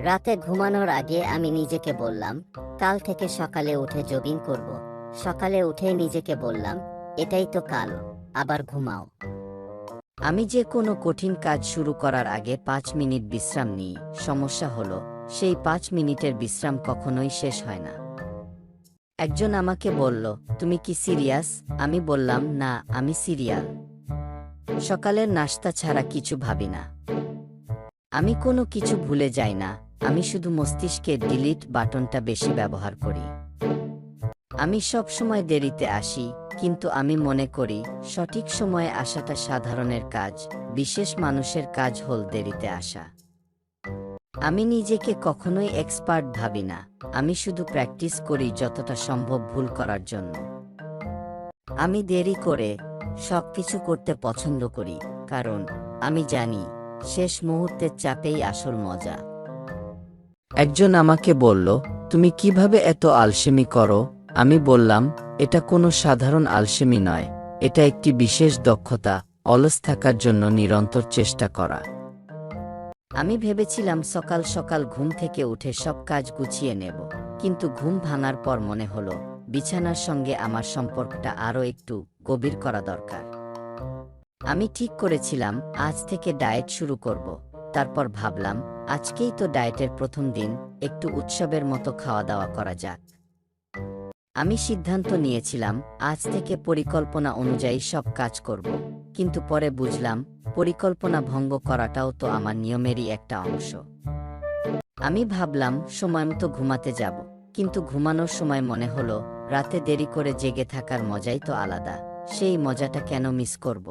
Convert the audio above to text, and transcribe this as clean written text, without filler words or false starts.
রাতে ঘুমানোর আগে আমি নিজেকে বললাম, কাল থেকে সকালে উঠে জগিং করব। সকালে উঠে নিজেকে বললাম, এটাই তো কাল, আবার ঘুমাও। আমি যে কোনো কঠিন কাজ শুরু করার আগে 5 মিনিট বিশ্রাম নিই। সমস্যা হলো, সেই 5 মিনিটের বিশ্রাম কখনোই শেষ হয় না। একজন আমাকে বলল, তুমি কি সিরিয়াস? আমি বললাম, না, আমি সিরিয়াল। সকালের নাস্তা ছাড়া কিছু ভাবি না। আমি কোনো কিছু ভুলে যাই না, আমি শুধু মস্তিষ্কের ডিলিট বাটনটা বেশি ব্যবহার করি। আমি সব সময় দেরিতে আসি, কিন্তু আমি মনে করি সঠিক সময়ে আসাটা সাধারণের কাজ, বিশেষ মানুষের কাজ হল দেরিতে আসা। আমি নিজেকে কখনোই এক্সপার্ট ভাবি না, আমি শুধু প্র্যাকটিস করি যতটা সম্ভব ভুল করার জন্য। আমি দেরি করে সবকিছু করতে পছন্দ করি, কারণ আমি জানি শেষ মুহূর্তের চাপেই আসল মজা। একজন আমাকে বলল, তুমি কিভাবে এত আলসেমি করো? আমি বললাম, এটা কোনো সাধারণ আলসেমি নয়, এটা একটি বিশেষ দক্ষতা, অলস থাকার জন্য নিরন্তর চেষ্টা করা। আমি ভেবেছিলাম সকাল সকাল ঘুম থেকে উঠে সব কাজ গুছিয়ে নেব, কিন্তু ঘুম ভাঙার পর মনে হলো বিছানার সঙ্গে আমার সম্পর্কটা আরও একটু গভীর করা দরকার। আমি ঠিক করেছিলাম আজ থেকে ডায়েট শুরু করব। তারপর ভাবলাম, আজকেই তো ডায়েটের প্রথম দিন, একটু উৎসবের মতো খাওয়া দাওয়া করা যাক। আমি সিদ্ধান্ত নিয়েছিলাম আজ থেকে পরিকল্পনা অনুযায়ী সব কাজ করব, কিন্তু পরে বুঝলাম পরিকল্পনা ভঙ্গ করাটাও তো আমার নিয়মেরই একটা অংশ। আমি ভাবলাম সময়মতো ঘুমাতে যাব, কিন্তু ঘুমানোর সময় মনে হলো রাতে দেরি করে জেগে থাকার মজাই তো আলাদা, সেই মজাটা কেন মিস করব।